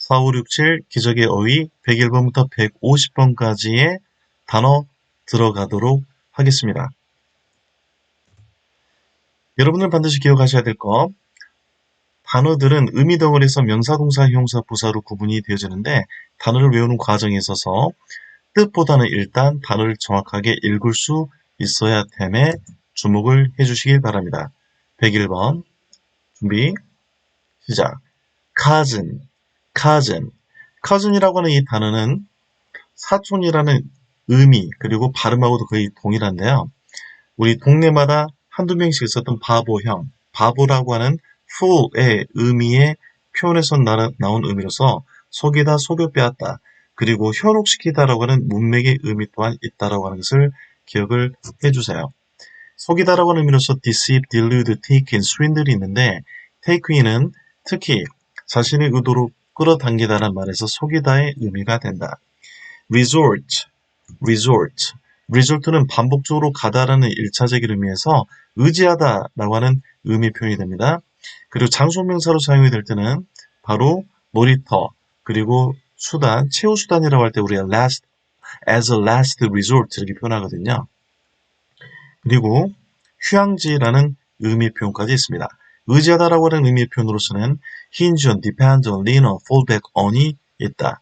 4, 5, 6, 7 기적의 어휘 101번부터 150번까지의 단어 들어가도록 하겠습니다. 여러분들 반드시 기억하셔야 될 거, 단어들은 의미 덩어리에서 명사, 동사, 형사, 부사로 구분이 되어지는데 단어를 외우는 과정에 있어서 뜻보다는 일단 단어를 정확하게 읽을 수 있어야 됨에 주목을 해주시길 바랍니다. 101번 준비 시작. cousin이라고 하는 이 단어는 사촌이라는 의미 그리고 발음하고도 거의 동일한데요. 우리 동네마다 한두 명씩 있었던 바보형, 바보라고 하는 fool의 의미의 표현에서 나온 의미로서 속이다, 속여 빼앗다, 그리고 현혹시키다라고 하는 문맥의 의미 또한 있다라고 하는 것을 기억을 해주세요. 속이다라고 하는 의미로서 deceive, delude, take in, swindle이 있는데 take in은 특히 자신의 의도로 끌어당기다라는 말에서 속이다의 의미가 된다. resort는 반복적으로 가다라는 1차적인 의미에서 의지하다라고 하는 의미 표현이 됩니다. 그리고 장소명사로 사용이 될 때는 바로 놀이터, 그리고 수단, 최후수단이라고 할 때 우리가 as a last resort 이렇게 표현하거든요. 그리고 휴양지라는 의미 표현까지 있습니다. 의지하다라고 하는 의미 표현으로서는 hinge on, depend on, lean on, fall back on이 있다.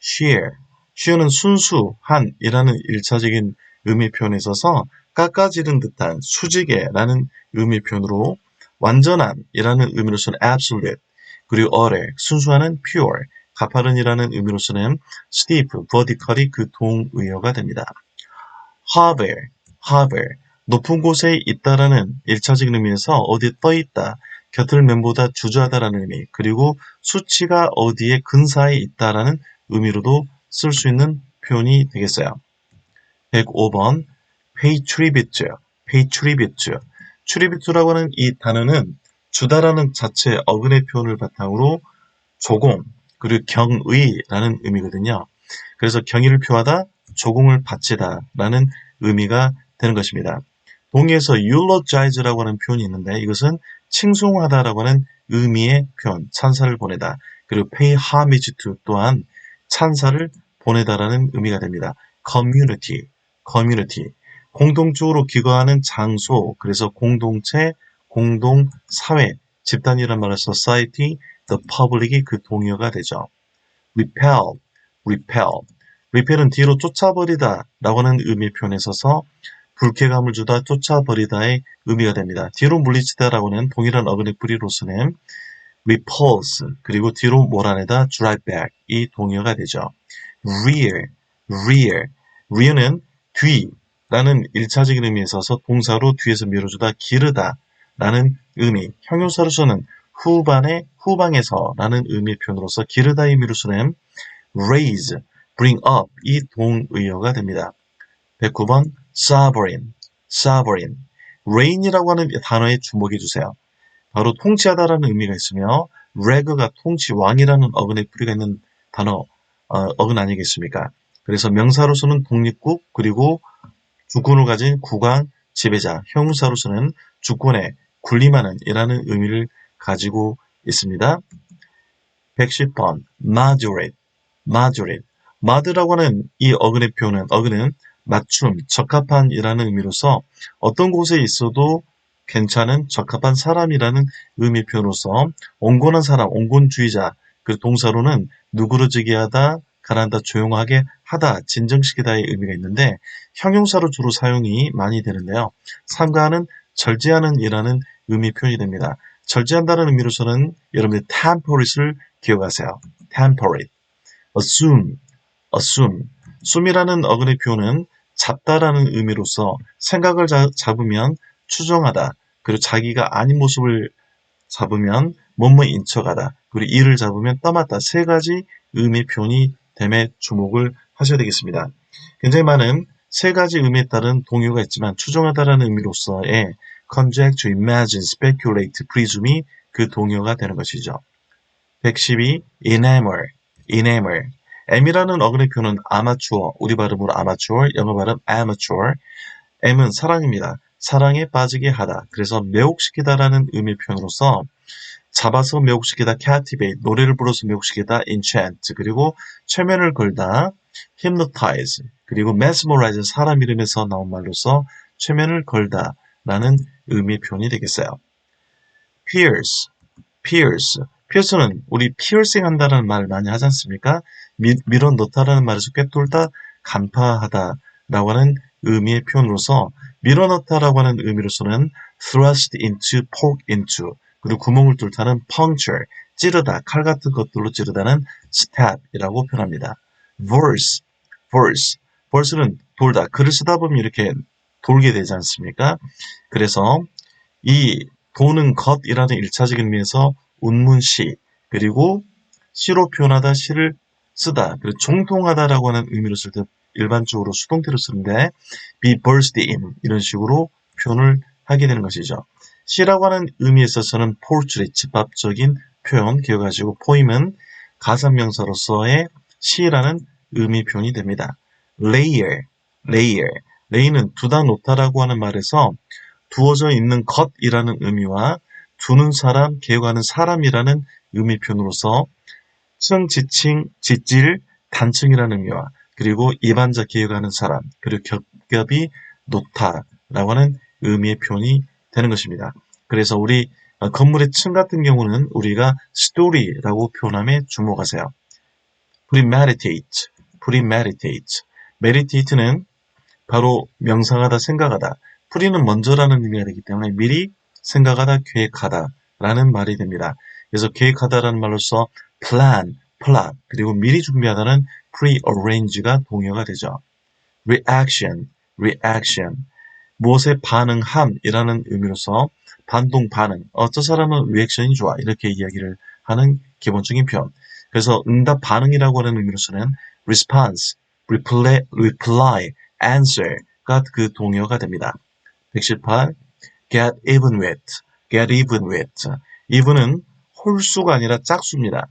shear는 순수한이라는 1차적인 의미 표현에 있어서 깎아지른 듯한 수직에라는 의미 표현으로 완전한이라는 의미로서는 absolute, 그리고 utter, 순수한은 pure, 가파른이라는 의미로서는 steep, vertical이 그 동의어가 됩니다. hover, 높은 곳에 있다라는 1차적인 의미에서 어디에 떠 있다, 곁을 맴보다 주저하다라는 의미, 그리고 수치가 어디에 근사에 있다라는 의미로도 쓸 수 있는 표현이 되겠어요. 105번 pay tribute라고 하는 이 단어는 주다라는 자체 어근의 표현을 바탕으로 조공, 그리고 경의라는 의미거든요. 그래서 경의를 표하다, 조공을 바치다 라는 의미가 되는 것입니다. 동의에서 eulogize라고 하는 표현이 있는데 이것은 칭송하다라고 하는 의미의 표현, 찬사를 보내다. 그리고 pay homage to 또한 찬사를 보내다라는 의미가 됩니다. community, 공동적으로 기거하는 장소, 그래서 공동체, 공동사회, 집단이란 말은 society, the public이 그 동의어가 되죠. repel은 뒤로 쫓아버리다 라고 하는 의미의 표현에 있어서 불쾌감을 주다, 쫓아버리다의 의미가 됩니다. 뒤로 물리치다라고 하는 동일한 어근의 뿌리로서는 repulse, 그리고 뒤로 몰아내다, drive back 이 동의어가 되죠. rear는 뒤라는 1차적인 의미에 있어서 동사로 뒤에서 밀어주다, 기르다 라는 의미, 형용사로서는 후방에서 라는 의미의 표현으로서 기르다의 의미로서는 raise, bring up 이 동의어가 됩니다. 109번 sovereign, reign이라고 하는 단어에 주목해 주세요. 바로 통치하다라는 의미가 있으며 reg가 통치, 왕이라는 어근의 뿌리가 있는 단어, 어근 아니겠습니까? 그래서 명사로서는 독립국, 그리고 주권을 가진 국왕, 지배자, 형용사로서는 주권에 군림하는 이라는 의미를 가지고 있습니다. 110번 moderate.라고 하는 이 어근의 표현은 어근은 맞춤, 적합한 이라는 의미로서 어떤 곳에 있어도 괜찮은 적합한 사람이라는 의미의 표현으로서 온건한 사람, 온건주의자, 그 동사로는 누그러지게 하다, 가라앉다, 조용하게 하다, 진정시키다의 의미가 있는데 형용사로 주로 사용이 많이 되는데요. 삼가하는, 절제하는 이라는 의미 표현이 됩니다. 절제한다는 의미로서는 여러분들 temporate를 기억하세요. temporate. assume이라는 어근의 표현은 잡다라는 의미로서 생각을 잡으면 추정하다, 그리고 자기가 아닌 모습을 잡으면 뭐뭐인 척하다, 그리고 이를 잡으면 떠맡다, 세 가지 의미 표현이 됨에 주목을 하셔야 되겠습니다. 굉장히 많은 세 가지 의미에 따른 동요가 있지만 추정하다라는 의미로서의 conjecture, imagine, speculate, presume이 그 동요가 되는 것이죠. 112. enamor. M이라는 어근의 표현은 아마추어, 우리 발음으로 아마추어, 영어 발음 amateur. M은 사랑입니다. 사랑에 빠지게 하다. 그래서 매혹시키다라는 의미 표현으로서 잡아서 매혹시키다 captivate, 노래를 불러서 매혹시키다 enchant, 그리고 최면을 걸다 hypnotize, 그리고 mesmerize, 사람 이름에서 나온 말로서 최면을 걸다 라는 의미의 표현이 되겠어요. pierce, pierce, pierce는 우리 piercing 한다는 말 많이 하지 않습니까? 밀어 넣다라는 말에서 꿰뚫다, 간파하다 라고 하는 의미의 표현으로서 밀어 넣다라고 하는 의미로서는 thrust into, poke into, 그리고 구멍을 뚫다는 puncture, 찌르다, 칼 같은 것들로 찌르다는 stab이라고 표현합니다. verse, verse, verse는 돌다, 글을 쓰다 보면 이렇게 돌게 되지 않습니까? 그래서 이 도는 것이라는 1차적인 의미에서 운문시, 그리고 시로 표현하다, 시를 쓰다, 그리고 종통하다라고 하는 의미로 쓸 때 일반적으로 수동태로 쓰는데 be burst in 이런 식으로 표현을 하게 되는 것이죠. 시라고 하는 의미에 있어서는 포르투리, 집합적인 표현 기억하시고 포임은 가산명사로서의 시라는 의미 표현이 됩니다. layer, layer, lay는 두다 놓다라고 하는 말에서 두어져 있는 것이라는 의미와 두는 사람, 개요하는 사람이라는 의미 표현으로서 층, 지칭, 지질, 단층이라는 의미와 그리고 이반자 개요하는 사람, 그리고 겹겹이 놓다라고 하는 의미의 표현이 되는 것입니다. 그래서 우리 건물의 층 같은 경우는 우리가 story라고 표현함에 주목하세요. premeditate, premeditate. meditate는 바로 명상하다, 생각하다. 프리는 먼저라는 의미가 되기 때문에 미리 생각하다, 계획하다 라는 말이 됩니다. 그래서 계획하다라는 말로서 plan, plot, 그리고 미리 준비하다는 prearrange가 동의어가 되죠. reaction, reaction. 무엇에 반응함이라는 의미로서 반동, 반응. 저 사람은 리액션이 좋아. 이렇게 이야기를 하는 기본적인 표현. 그래서 응답, 반응이라고 하는 의미로서는 response, reply, answer가 그 동의어가 됩니다. 118. get even with, get even with. even은 홀수가 아니라 짝수입니다.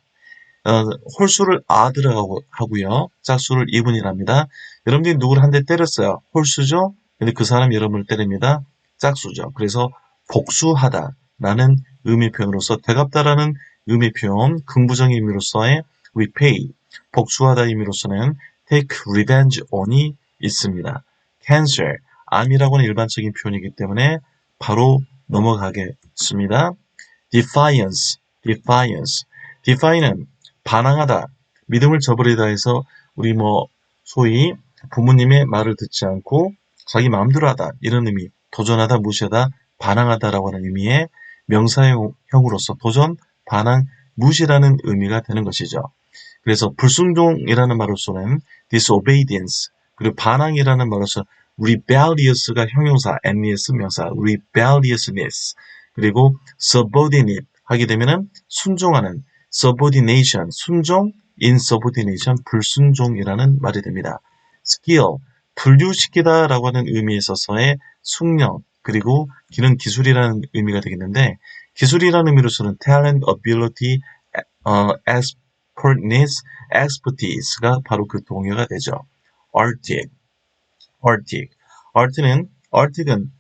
홀수를 들어가고 하고요. 짝수를 even이랍니다. 여러분들이 누구를 한 대 때렸어요. 홀수죠? 근데 그 사람이 여러분을 때립니다. 짝수죠. 그래서 복수하다라는 의미 표현으로서 되갚다라는 의미 표현, 긍부정의 의미로서의 repay, 복수하다 의미로서는 take revenge on이 있습니다. cancer, 암이라고 하는 일반적인 표현이기 때문에 바로 넘어가겠습니다. defiance, defiance. defy는 반항하다, 믿음을 저버리다 해서 우리 소위 부모님의 말을 듣지 않고 자기 마음대로 하다 이런 의미, 도전하다, 무시하다, 반항하다라고 하는 의미의 명사형으로서 도전, 반항, 무시라는 의미가 되는 것이죠. 그래서 불순종이라는 말로서는 disobedience, 그리고 반항이라는 말로서 rebellious가 형용사, nes 명사, rebelliousness, 그리고 subordinate 하게 되면은 순종하는, subordination, 순종, insubordination, 불순종이라는 말이 됩니다. skill, 분류시키다 라고 하는 의미에 있어서의 숙련, 그리고 기능, 기술이라는 의미가 되겠는데 기술이라는 의미로서는 talent, ability, expertness, expertise가 바로 그 동의어가 되죠. arctic, arctic, arctic은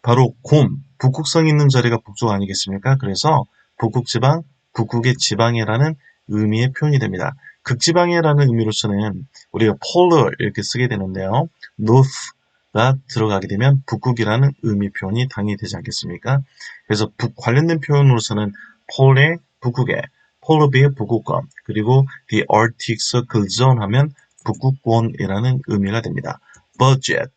바로 곰, 북극성이 있는 자리가 북쪽 아니겠습니까? 그래서 북극지방, 북극의 지방해라는 의미의 표현이 됩니다. 극지방해라는 의미로서는 우리가 polar 이렇게 쓰게 되는데요. north가 들어가게 되면 북극이라는 의미 표현이 당연히 되지 않겠습니까? 그래서 관련된 표현으로서는 polar, 북극의, polar bear, 북극권, 그리고 the arctic circle zone 하면 북극권이라는 의미가 됩니다. budget,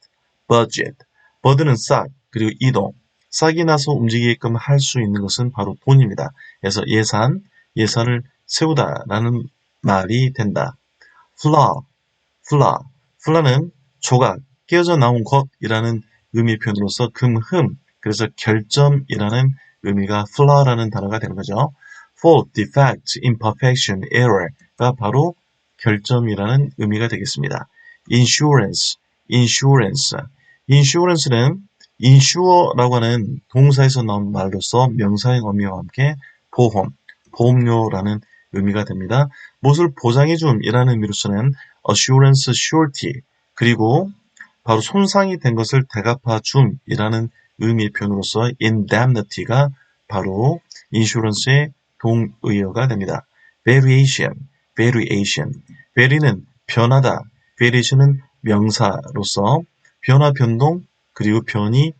bud는 싹, 그리고 이동, 싹이 나서 움직이게끔 할 수 있는 것은 바로 돈입니다. 그래서 예산을 세우다라는 말이 된다. flaw는 조각, 깨어져 나온 것이라는 의미 표현으로서 흠, 그래서 결점이라는 의미가 flaw라는 단어가 되는 거죠. fault, defect, imperfection, error가 바로 결점이라는 의미가 되겠습니다. insurance는 insure라고 하는 동사에서 나온 말로서 명사형 의미와 함께 보험료라는 의미가 됩니다. 무엇을 보장해줌이라는 의미로서는 assurance, surety, 그리고 바로 손상이 된 것을 대갚아줌이라는 의미의 표현으로서 indemnity가 바로 insurance의 동의어가 됩니다. variation, variation. vary는 변하다, variation은 명사로서 변화, 변동, 그리고 변이라는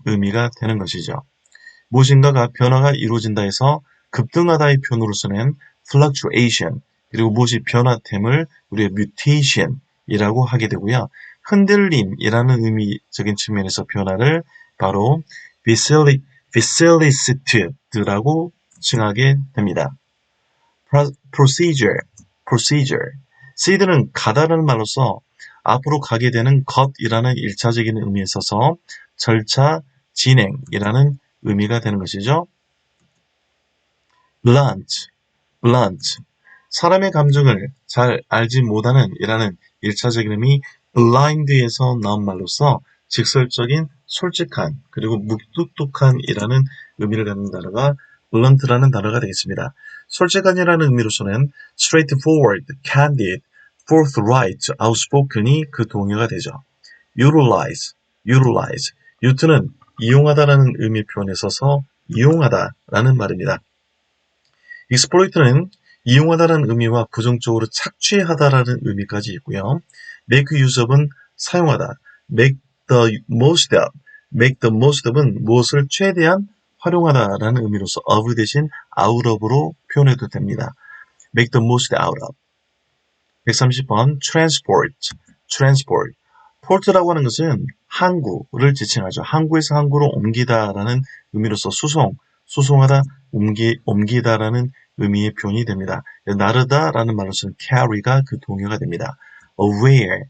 의미가 되는 것이죠. 무엇인가가 변화가 이루어진다 해서 급등하다의 표현으로서는 fluctuation, 그리고 무엇이 변화됨을 우리가 mutation이라고 하게 되고요. 흔들림이라는 의미적인 측면에서 변화를 바로 vicissitude라고 칭하게 됩니다. procedure, procedure. seed는 가다라는 말로서 앞으로 가게 되는 것이라는 일차적인 의미에 있어서 절차, 진행이라는 의미가 되는 것이죠. blunt, blunt. 사람의 감정을 잘 알지 못하는 이라는 일차적인 의미 blind에서 나온 말로서 직설적인 솔직한 그리고 묵뚝뚝한 이라는 의미를 갖는 단어가 blunt라는 단어가 되겠습니다. 솔직한이라는 의미로서는 straightforward, candid, forthright, outspoken이 그 동의어가 되죠. utilize, utilize. use는 이용하다라는 의미 표현에 있어서 이용하다라는 말입니다. exploit는 이용하다라는 의미와 부정적으로 착취하다라는 의미까지 있고요. make use of은 사용하다, make the most of, make the most of은 무엇을 최대한 활용하다라는 의미로서 of 대신 out of로 표현해도 됩니다. make the most out of. 130번 transport, transport. port라고 하는 것은 항구를 지칭하죠. 항구에서 항구로 옮기다라는 의미로서 수송하다, 옮기다라는 의미의 표현이 됩니다. 나르다라는 말로서는 carry가 그 동의어가 됩니다. aware,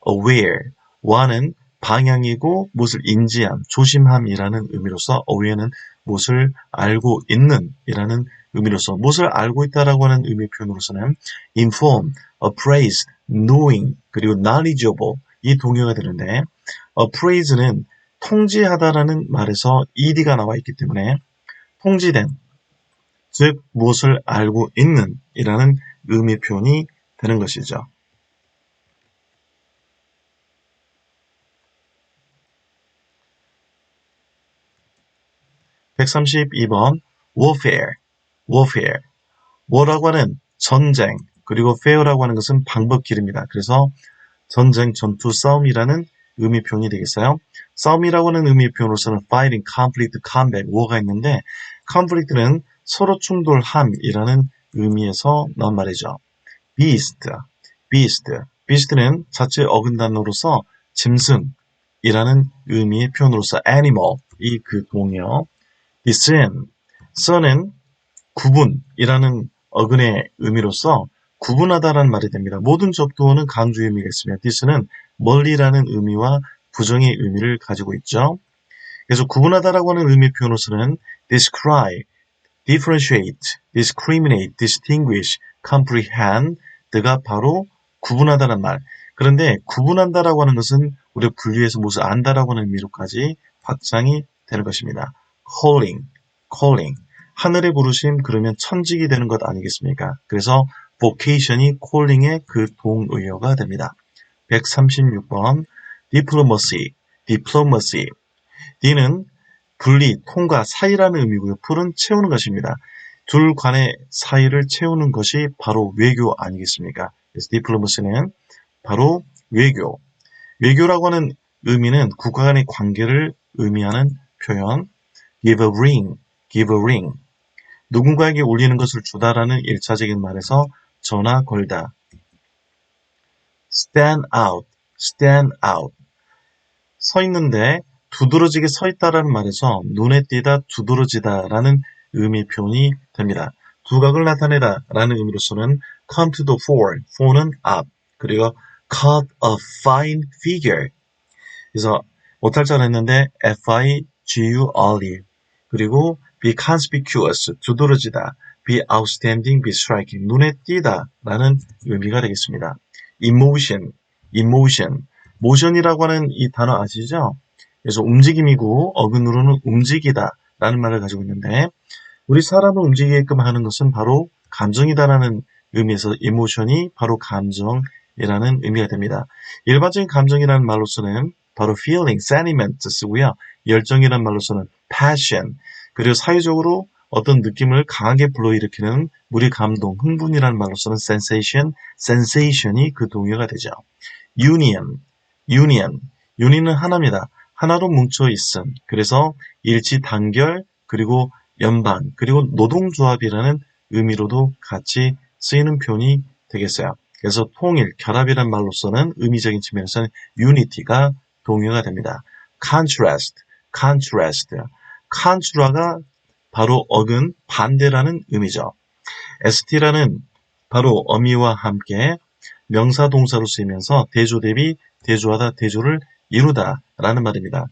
aware. wa는 방향이고 무엇을 인지함, 조심함이라는 의미로서 aware는 무엇을 알고 있는 이라는 의미로서 무엇을 알고 있다라고 하는 의미의 표현으로서는 inform, appraise, knowing, 그리고 knowledgeable 이 동의어가 되는데 appraise는 통지하다라는 말에서 ed가 나와 있기 때문에 통지된, 즉 무엇을 알고 있는 이라는 의미 표현이 되는 것이죠. (132번) warfare, warfare. war라고 하는 전쟁, 그리고 fare라고 하는 것은 방법길입니다. 그래서 전쟁, 전투, 싸움이라는 의미 표현이 되겠어요. 싸움이라고 하는 의미 표현으로서는 fighting, conflict, combat, war가 있는데 conflict는 서로 충돌함이라는 의미에서 나온 말이죠. beast, beast. beast는 자체 어근단어로서 짐승이라는 의미의 표현으로서 animal, 이 그 동의어. discern, discern은 구분이라는 어근의 의미로서 구분하다라는 말이 됩니다. 모든 접두어는 강조의 의미가 있으며 dis는 멀리라는 의미와 부정의 의미를 가지고 있죠. 그래서 구분하다라고 하는 의미 표현으로서는 describe, differentiate, discriminate, distinguish, comprehend가 바로 구분하다는 말. 그런데 구분한다라고 하는 것은 우리가 분류해서 무엇을 안다라고 하는 의미로까지 확장이 되는 것입니다. calling, calling. 하늘의 부르심 그러면 천직이 되는 것 아니겠습니까? 그래서 vocation이 calling의 그 동의어가 됩니다. 136번 diplomacy, diplomacy. d는 분리, 통과, 사이라는 의미고요. 풀은 채우는 것입니다. 둘 간의 사이를 채우는 것이 바로 외교 아니겠습니까? 그래서 diplomacy는 바로 외교. 외교라고 하는 의미는 국가 간의 관계를 의미하는 표현. give a ring, give a ring. 누군가에게 울리는 것을 주다라는 일차적인 말에서 전화 걸다. stand out, stand out. 서 있는데 두드러지게 서 있다라는 말에서 눈에 띄다, 두드러지다라는 의미 표현이 됩니다. 두각을 나타내다라는 의미로서는 come to the fore, fore는 up, 그리고 cut a fine figure. 그래서 오탈자를 했는데 F-I-G-U-R-E. 그리고 be conspicuous, 두드러지다, be outstanding, be striking, 눈에 띄다라는 의미가 되겠습니다. emotion, emotion. motion이라고 하는 이 단어 아시죠? 그래서 움직임이고 어근으로는 움직이다 라는 말을 가지고 있는데 우리 사람을 움직이게끔 하는 것은 바로 감정이다라는 의미에서 emotion이 바로 감정이라는 의미가 됩니다. 일반적인 감정이라는 말로서는 바로 feeling, sentiment 쓰고요. 열정이라는 말로서는 passion, 그리고 사회적으로 어떤 느낌을 강하게 불러일으키는 무리 감동, 흥분이라는 말로서는 sensation이 그 동의어가 되죠. union, union은 하나입니다. 하나로 뭉쳐 있음. 그래서 일치 단결, 그리고 연방, 그리고 노동조합이라는 의미로도 같이 쓰이는 표현이 되겠어요. 그래서 통일, 결합이라는 말로서는 의미적인 측면에서는 unity가 동의어가 됩니다. contrast가 바로 어근, 반대라는 의미죠. st라는 바로 어미와 함께 명사 동사로 쓰이면서 대조 대비, 대조하다, 대조를 이루다 라는 말입니다.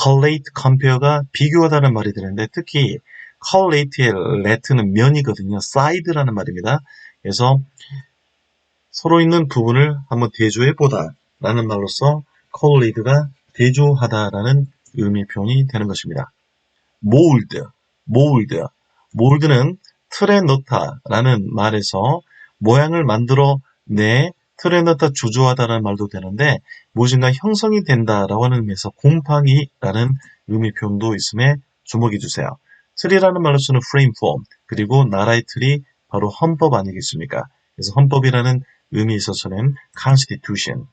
collate, compare가 비교하다는 말이 되는데 특히 collate의 late는 면이거든요. side라는 말입니다. 그래서 서로 있는 부분을 한번 대조해보다 라는 말로서 collate가 대조하다라는 의미 표현이 되는 것입니다. mold는 틀에 넣다라는 말에서 모양을 만들어 내 틀에 넣다 조조하다라는 말도 되는데 무엇인가 형성이 된다라고 하는 의미에서 곰팡이라는 의미 표현도 있음에 주목해 주세요. 틀이라는 말로서는 frame form, 그리고 나라의 틀이 바로 헌법 아니겠습니까? 그래서 헌법이라는 의미에 있어서는 constitution,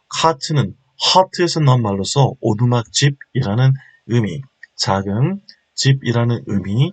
cart는 하트에서 나온 말로서 오두막집이라는 의미, 작은 집이라는 의미,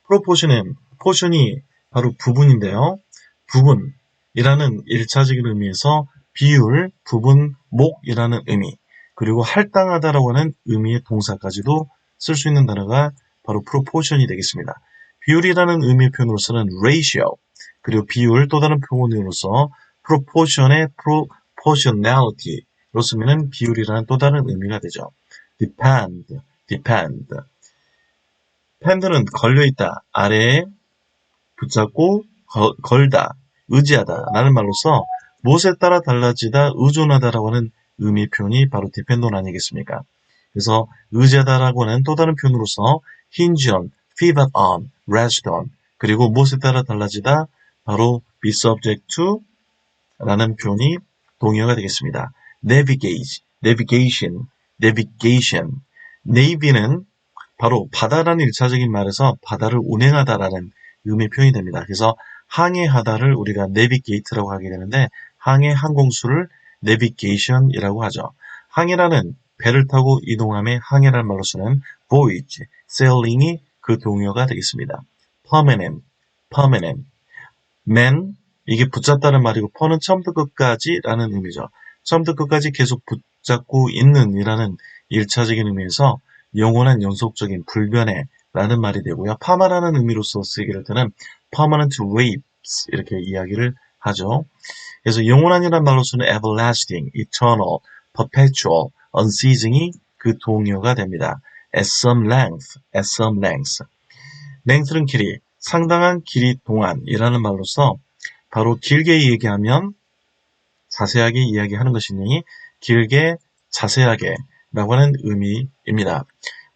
proportion이 바로 부분인데요. 부분이라는 1차적인 의미에서 비율, 부분, 목이라는 의미, 그리고 할당하다라고 하는 의미의 동사까지도 쓸 수 있는 단어가 바로 proportion이 되겠습니다. 비율이라는 의미의 표현으로서는 ratio, 그리고 비율 또 다른 표현으로서 proportion의 proportionality로 쓰면 비율이라는 또 다른 의미가 되죠. depend는 걸려있다, 아래에 붙잡고 걸다, 의지하다 라는 말로서 무엇에 따라 달라지다, 의존하다라고 하는 의미 표현이 바로 depend 아니겠습니까? 그래서 의지하다라고 하는 또 다른 표현으로서 hinge on, pivot on, rest on, 그리고 무엇에 따라 달라지다 바로 be subject to 라는 표현이 동의어가 되겠습니다. navigation, navy는 바로 바다라는 1차적인 말에서 바다를 운행하다라는 의미의 표현이 됩니다. 그래서 항해하다를 우리가 navigate라고 하게 되는데 항해 항공수를 navigation이라고 하죠. 항해라는 배를 타고 이동함의 항해라는 말로서는 voyage, sailing이 그 동의어가 되겠습니다. permanent, man, 이게 붙잡다는 말이고 per는 처음부터 끝까지라는 의미죠. 처음부터 끝까지 계속 붙잡고 있는 이라는 1차적인 의미에서 영원한 연속적인 불변의 라는 말이 되고요. 파마라는 의미로서 쓰이게 될 때는 permanent rapes 이렇게 이야기를 하죠. 그래서 영원한이라는 말로서는 everlasting, eternal, perpetual, unceasing이 그 동의어가 됩니다. at some length. length는 길이, 상당한 길이 동안이라는 말로서 바로 길게 얘기하면 자세하게 이야기하는 것이니 길게, 자세하게 라고 하는 의미입니다.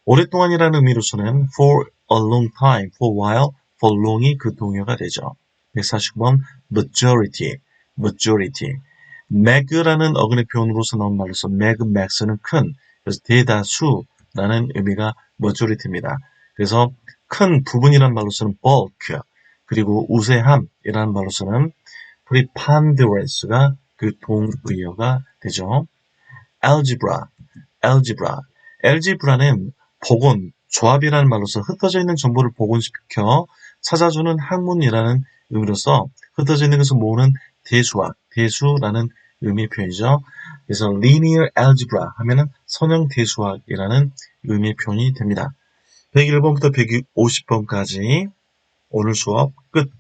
오랫동안이라는 의미로서는 for a long time, for a while, for long이 그 동의어가 되죠. 149번 majority. mag라는 어근의 표현으로서 나온 말로서 max는 큰, 그래서 대다수라는 의미가 majority입니다. 그래서 큰 부분이라는 말로서는 bulk, 그리고 우세함이라는 말로서는 preponderance가 그 동의어가 되죠. algebra는 복원, 조합이라는 말로서 흩어져 있는 정보를 복원시켜 찾아주는 학문이라는 의미로서 흩어져 있는 것을 모으는 대수라는 의미의 표현이죠. 그래서 linear algebra 하면은 선형 대수학이라는 의미의 표현이 됩니다. 101번부터 150번까지 오늘 수업 끝.